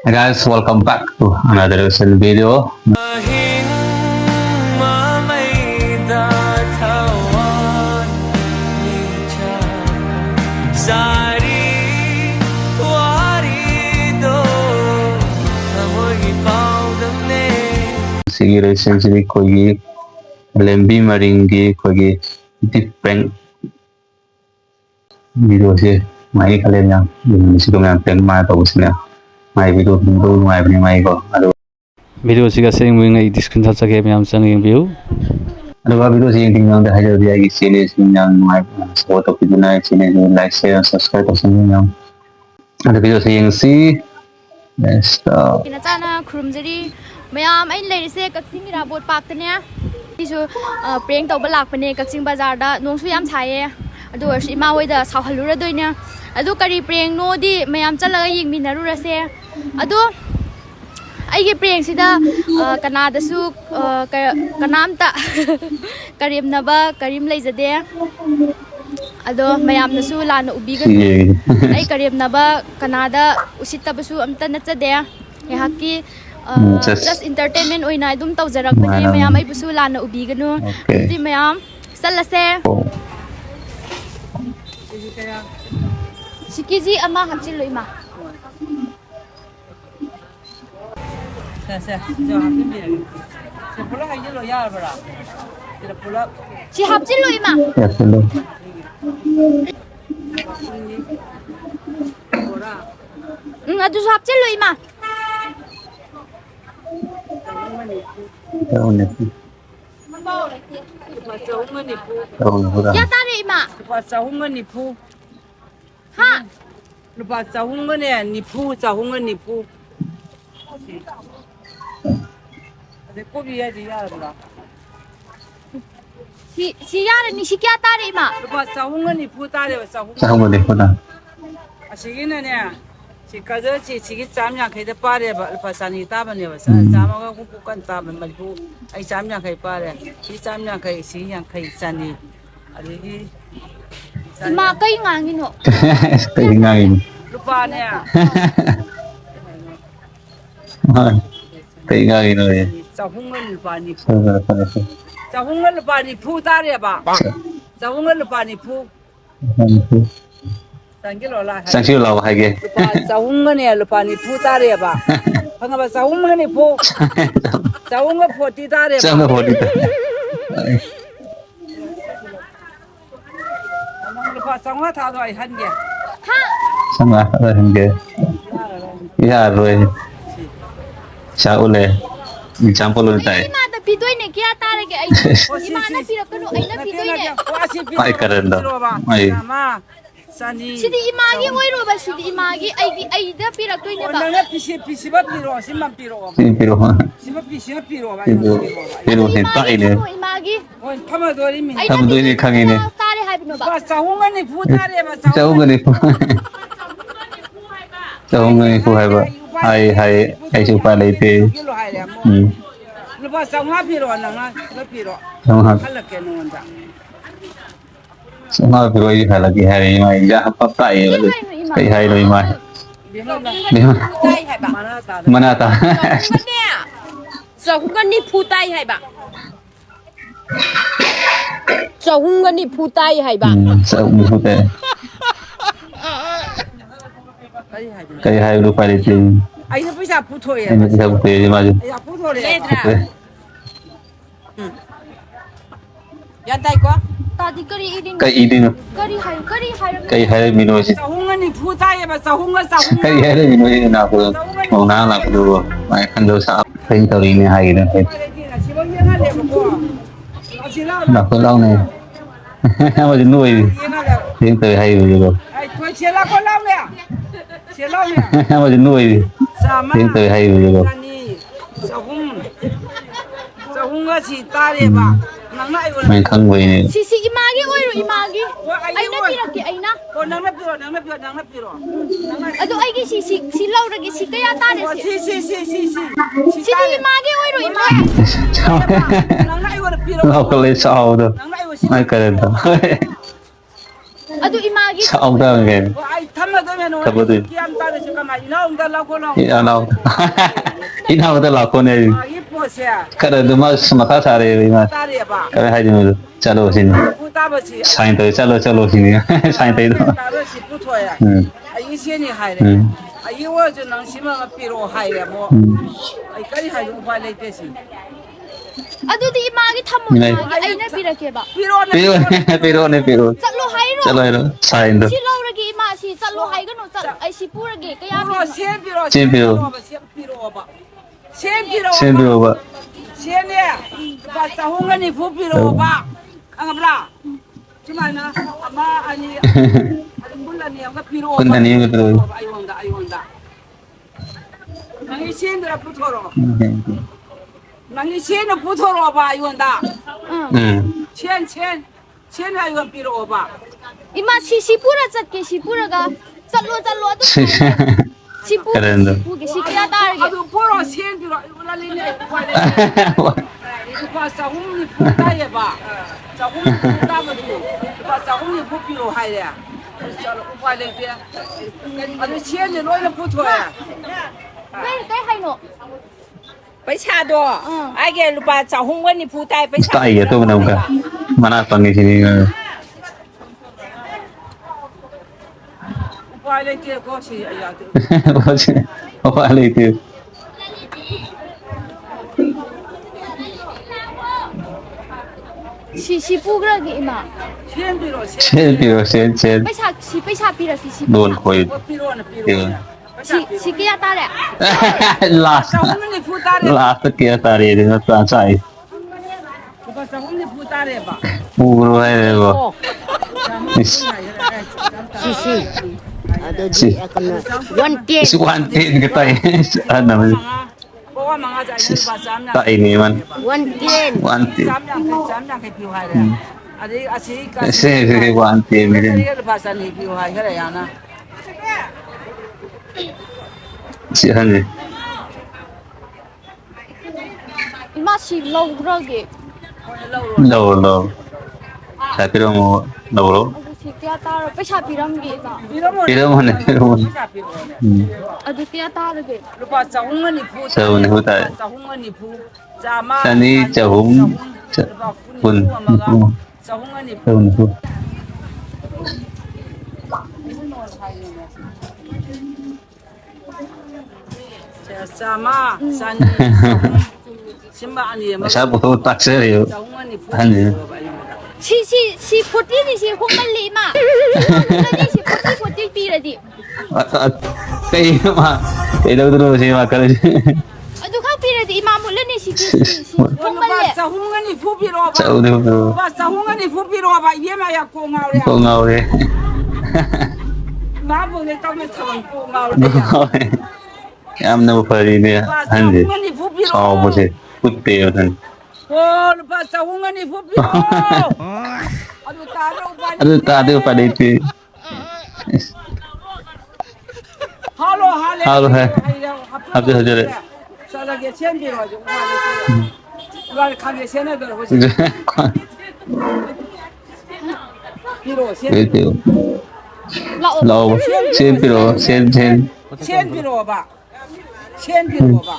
Hey guys, welcome back to another recent video. Sigi recently kogi lembi maringi kogi deep prank video se mai kalian yang situ yang prank mai tahu sini mai video itu mai bini mai ko aduh video siga sering mengenai screenshot saja yang sang view aduh video sih yang tinggal dah hajar dia di sini yang mai support video naik sini like share subscribe sini yang ada video sih yang si let's go Kinachana khurumjari mayam ain lerise Kakching Irabot Park tane isu prank tawba lakpane Kakching Bazar da nongsu yam chaye adu arsi ima hoida sawhalura doina adu kari prank no di mayam chalaga yingminarurase adu aige prank sida kanada su kanamta karimnaba karim leijade ado mayam nasu lana ubiga ai karimnaba kanada usitabasu amta nachade yahaki just entertainment oina dum tawjarak bani mayam ai busu lana ubiganu di mayam salase sikiji ama hapchil loima Sa jo hapin bi se pula hai lo ya bara tira pula si hapchil loima ya hello adu hapchil loima tahu nih tahu nih ya tare ima lupa sahunga ni pu ha lupa sahunga ne ni pu sahunga ni pu ade ko bi ya di ya bara si yare ni si kya tare ima lupa sahunga ni pu ta de sahunga tahu nih pernah asigina ne si kaza si si samnya kai da pare ba lupa sani ta ba ne ba sama ga ku kan ta ba mal pu ai samnya kai pare si samnya kai si yang kai sani ade ima kai ngangino tinggalin lupa ne tinggalin aja sahunga lupa ni sabar sahunga lupa ni pu ta de ba sahunga lupa ni pu tangkilo la sang siu lau hai ge sahunga ne lupa ni pu ta de ba phanga ba sahunga ni pu sahunga pho ti ta de sang ba ho di lupa sahunga tha do ai han ge ha sang ada yang ge ya rồi sao ule campur lu tai ima da pidoi ne kya tare ge ai ima na pirakano ai na pidoi ne ai karen da ai ma sani sidi imagi oiro ba sidi imagi ai da pirakoi ne ba nang pisi ba piro simam piro piro simam pisi ba piro ba piro ni tai ne imagi oi thama do ri min tham doi ni khangi ne tare haibino ba ba sahunga ni pu ta de ba chau ga ni chau ga ni hai ba hai su pa lai te kilo hai le mo lupa sahunga piro nang na piro sama khala ke no nda sama piro ai hai lagi hai mai ja pa tai kai hai loi mai tai hai ba mana ta Jahungani putai hai ba. Jahungani putai hai ba. sao mu te kai hai lu pa lai te ai nó bây giờ phụ thôi à ai sao te ma ju ai phụ thôi đấy Letra. Yan tai ko. tadi kari idin kai idin kari hai kai hai mino si sao không anh phụ tay mà sao không kai hai mino ni na ko mo na la ko mai kan do sa kai tau ni hai ne na ko lau ne ma ju nuôi tiếng từ hay rồi ai thôi chia lá con lau nè chia lau nè mà ju nuôi sao mà tiếng từ hay rồi sao không có chỉ ta đi bà nắng lại rồi mình không về này si imagi oiro imagi ai na piraki ai na con nắng nắp rồi adu ai gi si laura gi si kaya tare si si sidi imagi oiro imagi nắng lại rồi piro nó có lấy sao đâu nắng lại rồi ai cái đó adu imagi sao đâu cái ai ꯊꯝꯃꯗꯣꯏꯅꯦ ꯅꯣꯏ ꯊꯝꯃꯗꯣꯏꯅꯤ. ꯀꯌꯥꯝ ꯇꯥꯔꯁꯤ ꯀꯃꯥꯏ ꯏꯅꯥꯎꯗ ꯂꯥꯛꯈꯣ ꯏꯅꯥꯎ ꯏꯅꯥꯎꯗ ꯂꯥꯛꯈꯣꯅꯦ ꯃꯥꯒꯤ ꯄꯣꯠꯁꯦ ꯈꯔ ꯑꯗꯨ ꯃꯥ ꯃꯈꯥ ꯁꯥꯔꯦꯕ ꯏꯃꯥ ꯇꯥꯔꯦꯕ ꯀꯔꯤ ꯍꯥꯏꯗꯣꯏꯅꯣ ꯆꯠꯂꯣ ꯁꯤꯅꯤ ꯍꯨꯝꯐꯨ ꯇꯥꯕꯁꯤ ꯁꯥꯏꯟ ꯇꯧꯋꯦ ꯆꯠꯂꯣ ꯁꯤꯅꯤ ꯁꯥꯏꯟ ꯇꯧꯋꯤꯗꯣ ꯇꯥꯕꯁꯤ ꯄꯨꯊꯣꯛꯑꯦ ꯑꯩꯒꯤ ꯁꯦꯟꯅꯤ ꯍꯥꯏꯔꯦ ꯎꯝ ꯑꯩꯒꯤ ꯑꯣꯏꯔꯁꯨ ꯅꯪ ꯁꯤꯃ ꯄꯤꯔꯛꯑꯣ ꯍꯥꯏꯔꯦ ꯑꯃꯨꯛ ꯑꯩ ꯀꯔꯤ ꯍꯥꯏꯗꯣ ꯎꯄꯥꯏ ꯂꯩꯇꯦ ꯁꯤ ꯑꯗꯨꯗꯤ ꯏꯃꯥꯒꯤ ꯃꯤꯅꯥꯏ ꯊꯝꯃꯣ ꯑꯩꯅ ꯄꯤꯔꯛꯀꯦꯕ ꯄꯤꯔꯛꯑꯣꯅꯦ ꯄꯤꯔꯛꯑꯣꯅꯦ ꯆꯠꯂꯣ ꯍꯥꯏꯔꯣ ꯆꯠꯂꯣ ꯍꯥꯏꯔꯣ ꯁꯥꯏꯟꯗꯣ ꯁꯤ ꯂꯧꯔꯒꯦ ꯏꯃꯥ ꯁꯤ ꯆꯠꯂꯣ ꯍꯥꯏꯒꯅꯨ ꯑꯩ ꯁꯤ ꯄꯨꯔꯒꯦ ꯀꯌꯥ ꯄꯤꯔꯛꯑꯣ ꯄꯤꯕꯅꯣ ꯁꯦꯟ ꯄꯤꯔꯛꯑꯣ ꯆꯦꯟ ꯁꯦꯟ ꯄꯤꯔꯛꯑꯣ ꯄꯤꯔꯛꯑꯣꯕ ꯁꯦꯟ ꯄꯤꯔꯛꯑꯣꯕ ꯁꯦꯟ ꯁꯦꯟ ꯄꯤꯔꯛꯑꯣꯕ ꯄꯤꯔꯛꯑꯣꯕ ꯁꯦꯟꯅꯦ ꯂꯨꯄꯥ 490 ꯄꯤꯔꯛꯑꯣꯕ ꯈꯪꯉꯕ꯭ꯔꯥ ꯁꯨꯃꯥꯏꯅ ꯑꯃ ꯑꯅꯤ ꯑꯍꯨꯝ ꯀꯨꯟ ꯑꯅꯤ ꯑꯃꯒ ꯀꯨꯟ ꯄꯤꯔꯛꯑꯣꯕ ꯑꯅꯤ ꯑꯃ ꯄꯤꯔꯛꯑꯣ ꯄꯤꯔꯛꯑꯣꯕ ꯑꯩꯉꯣꯟꯗ ꯅꯪꯒꯤ ꯁꯦꯟꯗꯨꯅ ꯄꯨꯊꯣꯔꯛꯑꯣ ꯅꯪꯒꯤ ꯁꯦꯟꯗꯣ ꯄꯨꯊꯣꯔꯛꯑꯣꯕ ꯑꯩꯉꯣꯟꯗ ꯁꯦꯟ ꯍꯥꯏꯌꯣ ꯄꯤꯔꯛꯑꯣꯕ 이마 시시푸라 짰게 시푸라가 짤로 ꯑꯗꯨꯝ ꯍꯥꯏꯔꯣ 시푸 그런다. 시푸게 시 그야 따르게 ꯑꯗꯨ ꯄꯣꯔꯣ ꯁꯦꯟ ꯄꯤꯔꯛꯑꯣ ꯑꯩꯉꯣꯟꯗ ꯂꯩꯅꯦ ꯎꯄꯥꯏ ꯂꯩꯇꯦ ꯂꯨꯄꯥ 490 ꯇꯥꯏꯌꯦꯕ 490 ꯇꯥꯕꯗꯨ ꯂꯨꯄा 490 ꯄꯤꯔꯛꯑꯣ ꯍꯥꯏꯔꯦ ꯆꯠꯂꯣ ꯎꯄꯥꯏ ꯂꯩꯇꯦ ꯑꯗꯨ ꯁꯦꯟꯁꯦ ꯂꯣꯏꯅ ꯄꯨꯊꯣꯛꯑꯦ ꯀꯩ ꯍꯥꯏꯅꯣ ꯄꯩꯁꯥꯗꯣ ꯑꯩꯒꯤ ꯂꯨꯄꯥ 490 ꯇꯥꯏ ꯄꯩꯁꯥ ꯇꯥꯏꯒꯦ ꯇꯧꯕꯅꯦ ꯑꯃꯨꯛꯀ ꯃꯅꯥ ꯄꯪꯉꯤꯁꯤꯗꯤ ꯎꯄꯥꯏ ꯂꯩꯇꯦꯀꯣ ꯁꯤ ꯑꯩ ꯌꯥꯗꯦ ꯎꯄꯥꯏ ꯂꯩꯇꯦ 시 푸그라게 이마 ꯁꯦꯟ ꯄꯤꯔꯛꯑꯣ ꯁꯦꯟ ꯄꯤꯔꯣ ꯁꯦꯟ पैसा पिरसी 시 ꯂꯣꯟ ꯈꯣꯏ ꯄꯤꯔꯛꯑꯣꯅꯦ 시 그야 따래 ꯂꯥꯁꯇ 490 ꯇꯥꯔꯦꯕ ꯂꯥꯁꯇ ꯀꯌꯥ ꯇꯥꯔꯦ ꯑꯗꯨꯅ ꯆꯥꯏ ꯂꯨꯄꯥ 490 ꯇꯥꯔꯦꯕ ꯄꯨꯈ꯭ꯔꯣ ꯍꯥꯏꯔꯦꯕꯣ 시시 ꯑꯗꯨꯗꯤ ꯀꯩꯅꯣ 110 ꯏꯁ 110ꯒ ꯇꯥꯏ ꯑꯍꯟꯅꯕꯁꯤ ꯄꯋꯥ ꯃꯉꯥꯁꯦ ꯑꯩꯅ ꯂꯨꯄꯥ 150 ꯇꯥꯛꯏꯅꯦ ꯃꯥꯅ 110 150 ꯄꯤꯌꯨ ꯍꯥꯏꯔꯦ ꯑꯗꯩ ꯑꯁꯤ ꯁꯦ 110 ꯂꯨꯄꯥ 200 ꯄꯤꯌꯨ ꯍꯥꯏꯈꯔꯦ ꯌꯥꯝꯅ ꯁꯤ ꯑꯍꯟꯁꯦ 이마 시 러그라게 ꯂꯧꯔꯣ ꯄꯩꯁꯥ ꯄꯤꯔꯝꯃꯣ ꯂꯧꯔꯣ ꯑꯗꯨ ꯁꯤ ꯀꯌꯥ ꯇꯥꯔ ꯄꯩꯁꯥ ꯄꯤꯔꯝꯒꯦ ꯏꯃꯥ ꯄꯤꯔꯝꯃꯣꯅꯦ ꯄꯩꯁꯥ ꯄꯤꯔꯛꯑꯣꯅꯦ ꯑꯗꯨ ꯀꯌꯥ ꯇꯥꯔꯒꯦ ꯂꯨꯄꯥ 490 490 ꯇꯥꯔꯦ. 490 ꯆꯥꯝꯃ ꯆꯅꯤ ꯆꯍꯨꯝ ꯂꯨꯄꯥ ꯀꯨꯟ 90 ꯑꯃꯒ ꯅꯤꯐꯨ 490 ꯆꯥꯝꯃ ꯆꯅꯤ ꯆꯍꯨꯝ ꯁꯤꯃ ꯑꯅꯤ ꯑꯃꯒ ꯄꯩꯁꯥ ꯄꯨꯊꯣꯛ ꯇꯥꯛꯆꯔꯦꯕ 490 ꯑꯍꯟꯁꯦ ꯄꯤꯔꯛꯑꯣꯕ ꯑꯩꯉꯣꯟꯗ 시 40니 시 홍말리 이마 그러니 시 40 삐라디 ꯀꯩꯅꯣ ꯃꯥ ꯀꯩꯗꯧꯗꯅꯣ ꯁꯤ ꯃꯥ ꯈꯜꯂꯤꯁꯤ ꯑꯗꯨ ꯈꯛ ꯄꯤꯔꯗꯤ ꯏꯃꯥ ꯃꯨꯠꯂꯅꯤ ꯁꯤ ꯂꯨꯄꯥ 홍말리 490 ꯄꯤꯔꯛꯑꯣꯕ ꯆꯧꯗ ꯂꯨꯄꯥ 490 ꯄꯤꯔꯛꯑꯣꯕ ꯏꯕꯦꯝꯃ ꯌꯥ ꯀꯣꯛ ꯉꯥꯎꯔꯦ ꯀꯣꯛ ꯉꯥꯎꯔꯦ ꯃꯥꯕꯨꯅꯦ ꯇꯧꯅ ꯊꯕꯛ ꯀꯣꯛ ꯉꯥꯎꯔꯦ ꯌꯥꯝꯅꯕꯨ ꯐꯔꯤꯅꯦ ꯑꯍꯟꯁꯦ 490 ꯄꯤꯔꯛꯑꯣ ꯁꯥꯎꯕꯁꯦ ꯎꯠꯇꯦꯕ ꯑꯍꯟ ꯑꯣ ꯂꯨꯄꯥ 490 ꯄꯤꯔꯛꯑꯣ ꯑꯗꯨ ꯇꯥꯗ꯭ꯔ ꯎꯄꯥꯏ ꯑꯗꯨ ꯂꯩꯇꯦ ꯇꯥꯗꯦ ꯎꯄꯥꯏ ꯂꯩꯇꯦ ꯍꯥꯜꯂꯣ ꯍꯥꯜꯂꯦ ꯍꯥꯏꯔꯣ ꯍꯥꯏ ꯍꯥꯞꯆ ꯍꯥꯞꯆꯤꯜꯂꯣ ꯍꯥꯞꯆꯔꯦ ꯆꯠꯂꯒꯦ ꯁꯦꯟ ꯄꯤꯔꯛꯑꯣ ꯎꯄꯥꯏ ꯂꯩꯇꯦ ꯏꯕꯥꯅꯤ ꯈꯥꯡꯒꯦ ꯁꯦꯟꯅꯗꯣꯏꯔꯣ ꯍꯧꯖꯤꯛ ꯄꯤꯔꯛꯑꯣ ꯁꯦꯟ ꯄꯤꯔꯛꯑꯣ ꯂꯥꯛꯑꯣ ꯁꯦꯟ ꯄꯤꯔꯛꯑꯣ ꯁꯦꯟ ꯁꯦꯟ ꯄꯤꯔꯛꯑꯣꯕ ꯁꯦꯟ ꯄꯤꯔꯛꯑꯣꯕ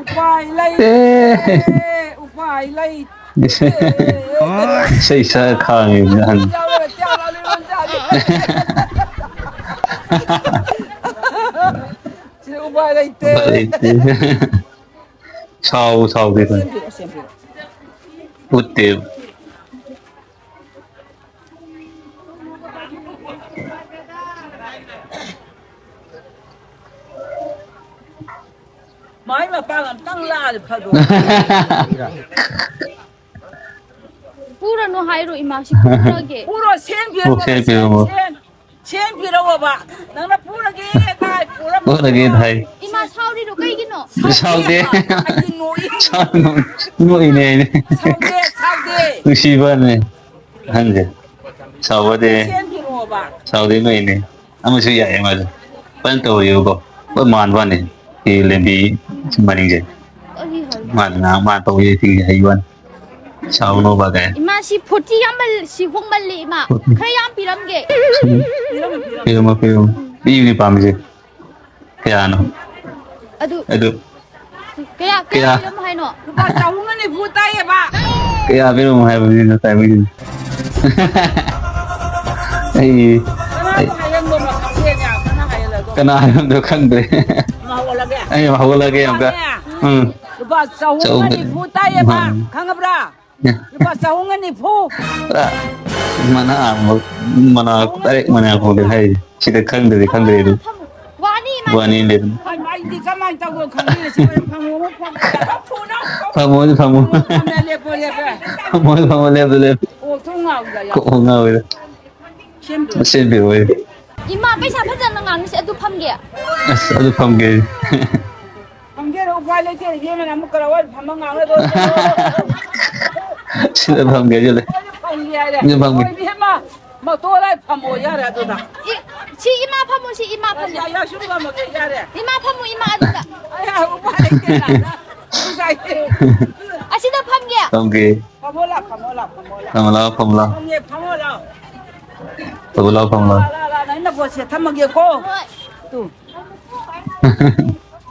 ꯎꯄꯥꯏ ꯂꯩꯇꯦ ꯎꯄꯥꯏ ꯂꯩꯇꯦ ꯏꯁꯩ ꯁꯛꯑ ꯈꯥꯡꯉꯤꯕꯅꯤ ꯑꯍꯟ ꯁꯤ ꯎꯄꯥꯏ ꯂꯩꯇꯦ ꯎꯄꯥꯏ ꯂꯩꯇꯦ ꯁꯥꯎꯕꯨ ꯁꯥꯎꯗꯦ ꯁꯦꯟ ꯄꯤꯔꯛꯑꯣ ꯁꯦꯟ ꯄꯤꯔꯛꯑꯣ ꯎꯠꯇꯦꯕ ꯃꯥꯏ ꯃꯄꯥꯡ ꯑꯝꯇꯪ ꯂꯥꯛꯑꯗꯤ ꯐꯗꯧꯕ ꯄꯨꯔꯅꯨ ꯍꯥꯏꯔꯣ ꯏꯃꯥ ꯁꯤ ꯄꯨꯔꯒꯦ ꯄꯨꯔꯣ ꯁꯦꯟ ꯁꯦꯟ ꯄꯤꯔꯛꯑꯣꯕ ꯄꯤꯔꯝꯃꯣ ꯁꯦꯟ ꯄꯤꯔꯛꯑꯣꯕ ꯅꯪꯅ ꯄꯨꯔꯒꯦ ꯇꯥꯏ ꯄꯨꯔꯒꯦ ꯄꯨꯔꯝꯃꯣꯕ ꯍꯥꯏ 이마 사오리로 끌기노 ꯁꯥꯎꯗꯦ ꯁꯥꯎꯗꯦ ꯑꯩꯗꯤ ꯅꯣꯛꯏ ꯅꯣꯛꯏꯅꯦ ꯑꯩꯅꯦ ꯁꯥꯎꯗꯦ ꯅꯨꯡꯁꯤꯕꯅꯦ ꯑꯍꯟꯁꯦ ꯁꯥꯎꯕꯗꯤ ꯁꯦꯟ ꯄꯤꯔꯛꯑꯣꯕ ꯁꯥꯎꯗꯦ ꯅꯣꯛꯏꯅꯦ ꯑꯃꯁꯨ ꯌꯥꯏꯌꯦ ꯃꯥꯁꯦ ꯐꯖꯅ ꯇꯧꯋꯦꯕꯀꯣ ꯍꯣꯏ ꯃꯥꯟꯕ ꯋꯥꯅꯤ ꯁꯤ ꯂꯦꯝꯕꯤ ꯃꯅꯤꯡꯁꯦ ꯀꯔꯤ ꯍꯥꯏ ꯃꯥꯅ ꯇꯧꯋꯦ ꯁꯤꯁꯦ ꯍꯩꯕ ꯋꯥꯅꯤ ꯁꯥꯎꯅꯣ ꯕꯒꯥꯏ 이마 시 포티 한번 시 홍말리 이마 그래 양 비람게 피우마 비유니 밤이지 그야노 아두 아두 그야 그야. 이름 하이노 lupa sahungan ni puta ya ba 그야 비누 해보니 타이밍이 에이 kana kayan mo makasiya niya kana kayan lago 그나도 칸데 mawala kaya 에이 하고라게 양가 응 lupa sahungan ni puta ya ba kanga bra lupa sahungan ni pu mana mana tarik mana aku deh hai sida 칸데 와니 이마 buani le ai mai di kamai tao go khangi si phamu mo pu na famoso kamne le po le ba famoso le o tu ngau da ya ko ngawe chimbu sempre oi 이마 पैसा फजन ngang से अदु फमगे adu famge kamge ro pa le te ye na mu kara wa phama ngau le do sida famge jole kamge ya Ni famge. oi bi ma ma to lai phamo ya ra do da 시 이마 फमु 시 이마 फमु ya ya shu ga ma ke ya re 이마 फमु 이마 अदु가 ai ha u pa le te na tu sai te 아시다 फमगे famge phamo la famla la la na na bo se thama ge ko tu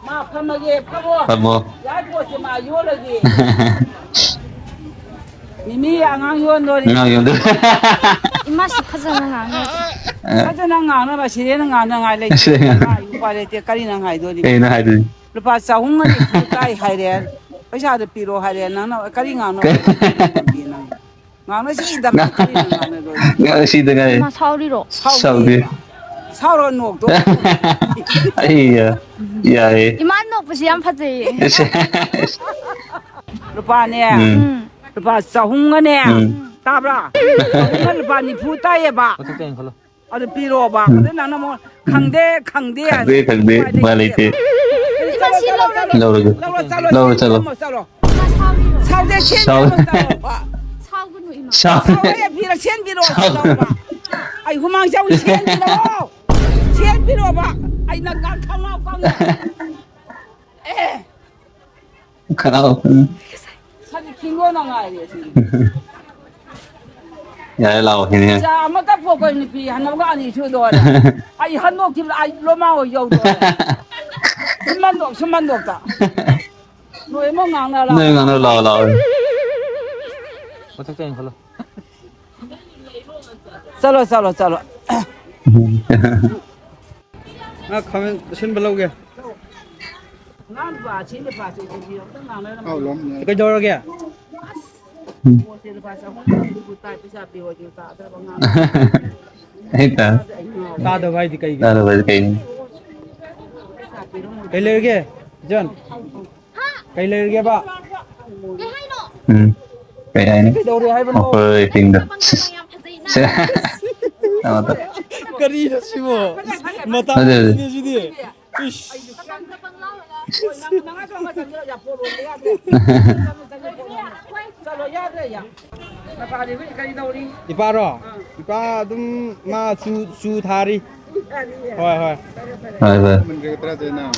ma phama ge phamo famo ya bo se ma yo le ge mimi ya ngang yo no ri nga yonde 이마 시 फजन ngang ka na ngang na ba si re na ngang na ngai le Si re na. yu pa le te kari na ngai do ri ei na hai du lu pa sa hung ni kai hai re paisa de pi ro hai re na na kari ngang no ngang na si da kari na ngang na do nga sida nga 이마 사오리로 saudi sao ro nok do ai ya ei 이마 녹부시 양 파지 lu pa ne lu pa sa hung ne ta bra lu pa ni phu ta ye ba ada pi ro ba de na na mo khang de khangde ba le te 이마 시 로로 lauro Laura chalo 이마 사오리로 sao de chen Sao? 사오군우 이마 sao sao ya pi ra chen pi ro ba ai humang sao chen pi ro ba ai na ga khang ma kang kanao sa ni kingo na nga ye si ya lao hin he sa ma ta po ko ni pi han ga ni chu do la ai han no ki ai lo ma o yo do man do ta no e mo ngang na la nơi ngang nó lao chalo 아 가면 신발 나오게 ngang ba chin de pa chu ji yo ngang na cái đâu ra mo se de pa sa ko ku ta pi sa pi ho ju ta ta ngang hết ta ta đâu vậy thì cái ta rồi cái cái lấy cái John cái lấy cái ba 게 하이노 cái này cái đâu rồi hay bên một ơi tình được 방송 양 파지 나 맞다 cái gì đó xí bộ mà ta Ở đây. cái gì đi ngang cho ma sa ni ya po ro le ya de chalo ya de ya na pa di cái đâu đi ipa ro ipa dum ma su thari hoi hoi rồi rồi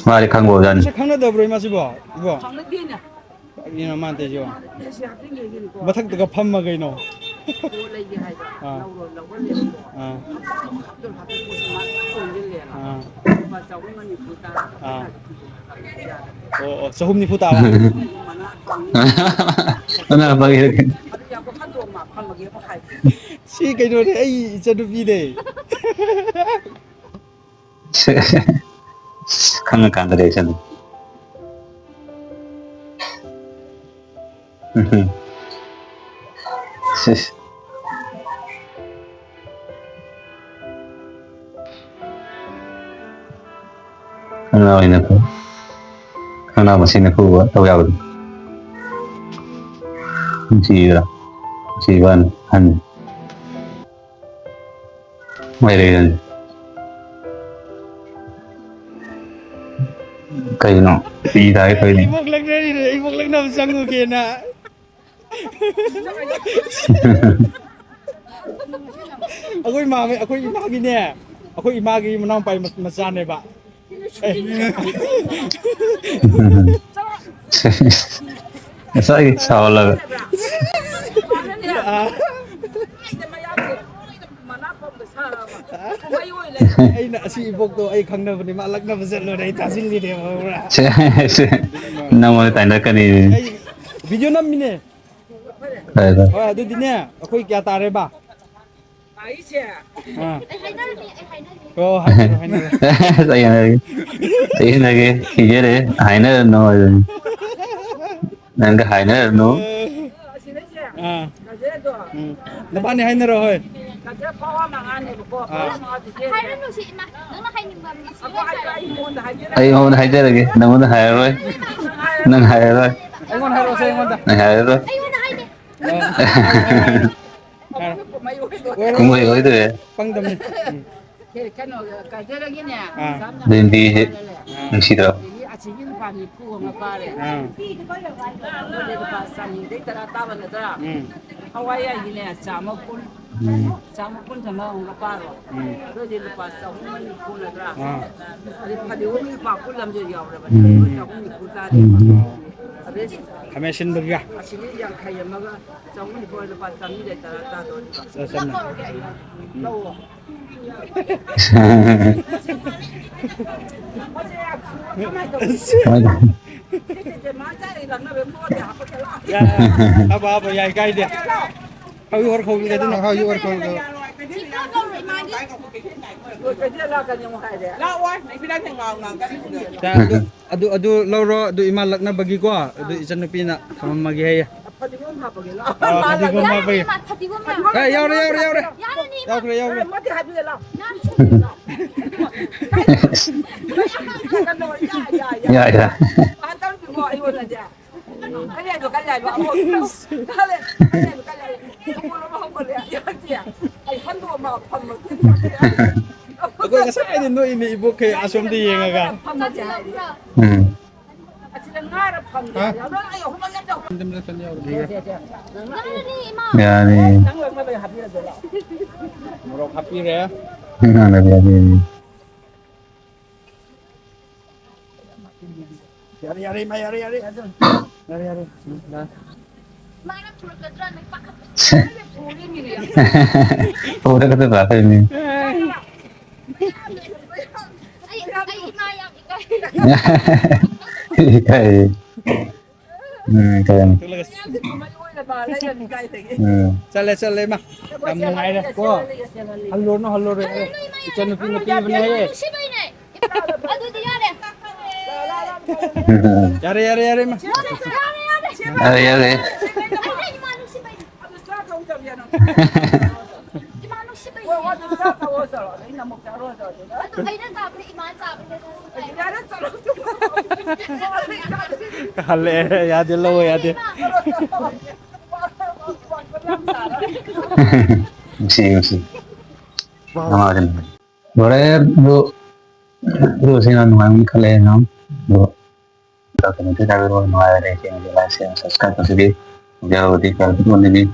mà đi khang bộ dần sẽ không được rồi mà xí bộ bộ thằng nó tin à ini nama nanti jo cái xe cái gì gì có batak tu kapam magai no lấy cái hay à lâu rồi liền à tôi học cái cuốn mà cuốn như liền à mà cháu cũng nghe phụ ta à oh sahum ni puta ba nó là bao nhiêu ada yang kau hantu mak kan bagi apa hai si cái đồ đấy ai chadu pi de khang càng cái đấy xem khang nào này cô khang nào mà xin cô á đâu giàu chị Vân Hân mày đây cây nọ đi tới cây này ibok lang na ibok lang na sangu kena ako'y mami ako'y imagi niya ako'y imagi mo nang pa masane ba sao sao là ꯑꯩꯅ ꯑꯁꯤ ꯏꯕꯣꯛꯇꯣ ꯑꯩ ꯈꯪꯅꯕꯅꯤ ꯃꯥ ꯂꯛꯅꯕ ꯆꯠꯂꯣꯅ ꯑꯩ ꯇꯥꯁꯤꯜꯂꯤꯅꯦꯕ ꯈꯪꯕ꯭ꯔꯥ ꯅꯪꯉꯣꯟꯗ ꯇꯥꯏꯅꯔꯛꯀꯅꯤ ꯑꯩ video ꯅꯝꯃꯤꯅꯦ ꯐꯔꯦ ꯐꯔꯦ ꯍꯣꯏ ꯑꯗꯨꯗꯤꯅꯦ ꯑꯩꯈꯣꯏ ꯀꯌꯥ ꯇꯥꯔꯦꯕ ꯑꯩꯁꯦ ꯑꯥ ꯑꯩ ꯍꯥꯏꯅꯔꯅꯤ ꯑꯩ ꯍꯥꯏꯅꯔꯅꯤ ꯑꯣ ꯍꯥꯏꯅꯔꯣ ꯍꯥꯏꯅꯔꯣ ꯑꯩꯅꯒꯦ ꯈꯤꯖꯔꯦ ꯍꯥꯏꯅꯔꯅꯣ ꯅꯪꯒ ꯍꯥꯏꯅꯔꯅꯨ ꯑꯁꯤꯗꯩꯁꯦ ꯑꯥ ꯒꯖꯔꯗꯣ ꯅꯕꯥꯅꯤ ꯍꯥꯏꯅꯔꯣ ꯍꯣꯏ ꯒꯖꯔ ꯄꯋꯥ ꯃꯉꯥꯅꯦꯕꯀꯣ ꯄꯋꯥ ꯃꯉꯥꯗꯨꯁꯦ ꯍꯥꯏꯔꯅꯨ ꯁꯤ ꯏꯃꯥ ꯅꯪꯅ ꯍꯥꯏꯅꯤꯡꯕ ꯃꯁꯤꯡ ꯑꯩ ꯅꯉꯣꯟꯗ ꯑꯩ ꯍꯥꯏꯖꯔꯒꯦ ꯅꯉꯣꯟꯗ ꯍꯥꯏꯖꯔꯒꯦ ꯅꯪꯉꯣꯟꯗ ꯍꯥꯏꯔꯔꯣꯏ ꯅꯪ ꯍꯥꯏꯔꯔꯣꯏ ꯑꯩꯉꯣꯟꯗ ꯍꯥꯏꯔꯛꯑꯣꯁꯦ ꯑꯩꯉꯣꯟꯗ ꯅꯪ ꯍꯥꯏꯔꯔꯣꯏ ꯑꯩꯉꯣꯟꯗ ꯍꯥꯏꯗꯦ ꯍꯥꯏꯔꯣ ꯍꯥꯏꯔꯣ ꯍꯥꯏꯔꯣ ꯀꯨꯝꯍꯩ ꯀꯨꯝꯍꯩ ꯑꯣꯏꯗꯣꯏꯔꯦ ꯄꯪꯗꯝꯅꯤ ꯀꯩꯅꯣ ꯒꯖꯔꯒꯤꯅꯦ ꯑꯥ ꯆꯥꯝ ꯌꯥꯡꯈꯩ ꯕꯦꯟꯗꯤꯁꯦ ꯄꯥꯔꯦ ꯅꯨꯡꯁꯤꯗ꯭ꯔꯣ ꯑꯗꯒꯤ ꯑꯁꯤꯒꯤ ꯂꯨꯄꯥ ꯅꯤꯐꯨ ꯑꯃ ꯄꯥꯔꯦ ꯑꯥ ꯑꯗꯨꯗꯤ ꯂꯨꯄꯥ ꯆꯅꯤꯗꯩ ꯇꯔꯥ ꯇꯥꯕ ꯅꯠꯇ꯭ꯔꯥ ꯎꯝ ꯍꯋꯥꯏꯒꯤꯅꯦ ꯆꯥꯝꯃ ꯀꯨꯟ ꯎꯝ ꯆꯥꯝꯃ ꯀꯨꯟ ꯊꯝꯃ ꯑꯃꯨꯛꯀ ꯄꯥꯔꯣ ꯎꯝ ꯑꯗꯨꯗꯤ ꯂꯨꯄꯥ ꯆꯍꯨꯝꯒ ꯅꯤꯐꯨ ꯅꯠꯇ꯭ꯔꯥ ꯑꯥ ꯑꯗꯩ ꯐꯗꯤꯒꯣꯝ ꯂꯨꯄꯥ ꯀꯨꯟ ꯑꯃꯁꯨ ꯌꯥꯎꯔꯕꯅꯦ ꯎꯝ ꯑꯗꯨꯒ ꯆꯍꯨꯝ ꯅꯤꯐꯨ ꯇꯥꯔꯦꯕ ꯑꯗꯩ ꯈꯥꯃꯦꯟ ꯑꯁꯤꯟꯕꯒ ꯑꯁꯤꯒꯤ ꯌꯥꯡꯈꯩ ꯑꯃꯒ ꯆꯍꯨꯝ ꯅꯤꯐꯨ ꯂꯨꯄꯥ ꯆꯥꯝꯃꯔꯤꯗꯩ ꯇꯔꯥ ꯇꯥꯗꯣꯏꯅꯦꯕ ꯆꯝꯅ ꯂꯧꯔꯣ ꯍꯥꯞꯄꯣ ꯍꯥꯞꯄꯣ ꯌꯥꯏ ꯀꯥꯏꯗꯦ ꯍꯧꯖꯤꯛ ꯑꯣꯔ ꯈꯧꯕꯤꯒꯗꯨꯅ ꯍꯧꯖꯤꯛ ꯑꯣꯔ ꯈꯧꯕꯤꯒ ꯑꯗꯨ ꯂꯧꯔꯣ ꯑꯗꯨ ꯏꯃꯥ ꯂꯛꯅꯕꯒꯤꯀꯣ ꯑꯗꯨ ꯏꯆꯟꯅꯨꯄꯤꯅ ꯊꯝꯃꯝꯃꯒꯦ ꯍꯥꯏꯌꯦ ꯐꯗꯤꯒꯣꯝ ꯍꯥꯞꯄꯒꯦ ꯐꯗꯤꯒꯣꯝ ꯌꯥꯔꯅꯤ ꯍꯥꯞꯄꯒꯤ ꯏꯃꯥ ꯐꯗꯤꯒꯣꯝ ꯌꯥꯎꯔꯦ ꯌꯥꯔꯅꯤ ꯏꯃꯥ ꯌꯥꯎꯈ꯭ꯔꯦ ꯌꯥꯎꯈ꯭ꯔꯦ ꯃꯗꯤ ꯍꯥꯏꯕꯤꯌꯦ ꯂꯥꯎ ꯌꯥꯏ ꯌꯥꯏ ꯑꯩꯈꯣꯏ ꯉꯁꯥꯏꯗꯤ ꯅꯣꯛꯏꯅꯦ ꯏꯕꯣꯛꯈꯩ ꯑꯁꯣꯝꯗ ꯌꯦꯡꯉꯒ ꯎꯝ ꯌꯥꯔꯅꯤ ꯏꯃꯥ ꯌꯥꯔꯦ ꯃꯣꯔꯣꯛ ꯍꯥꯞꯄꯤꯔꯦ ꯌꯥꯔꯦ ꯏꯃꯥ ꯌꯥꯔꯦ ꯌꯥꯔꯦ ꯏꯃꯥ ꯅꯪ ꯊꯨꯔꯛꯀꯗ꯭ꯔꯥ ꯅꯪ ꯑꯩ ꯏꯃꯥ ꯌꯥꯝ ꯏꯀꯥꯏ ꯆꯠꯂꯦ ꯏꯃꯥ ꯌꯥꯝ ꯅꯨꯡꯉꯥꯏꯔꯦ ꯀꯣ ꯍꯜꯂꯨꯔꯅꯨ ꯏꯆꯟꯅꯨꯄꯤꯅ ꯄꯤꯕꯅꯦ ꯅꯨꯡꯁꯤꯕꯩꯅꯦ ꯑꯗꯨꯗꯤ ꯌꯥꯔꯦ ꯌꯥꯔꯦ ꯏꯃꯥ ꯌꯥꯔꯦ ꯌꯥꯔꯦ ꯏꯃꯥ ꯅꯨꯡꯁꯤꯕꯩꯅꯦ ꯏꯃꯥ ꯅꯨꯡꯁꯤꯕꯩꯅꯦ ꯑꯗꯨ ꯑꯩꯅ ꯆꯥꯕꯗꯤ ꯏꯃꯥ ꯆꯥꯕꯅꯦ ꯍꯜꯂꯛꯑꯦ ꯌꯥꯗꯦ ꯂꯧꯑꯣ ꯌꯥꯗꯦ Sì, sì. Vorrei sino non kale nam do documente da ro no are ke ni la se subscribe to the video di kal do ni ni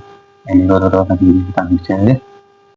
do do do ni tan che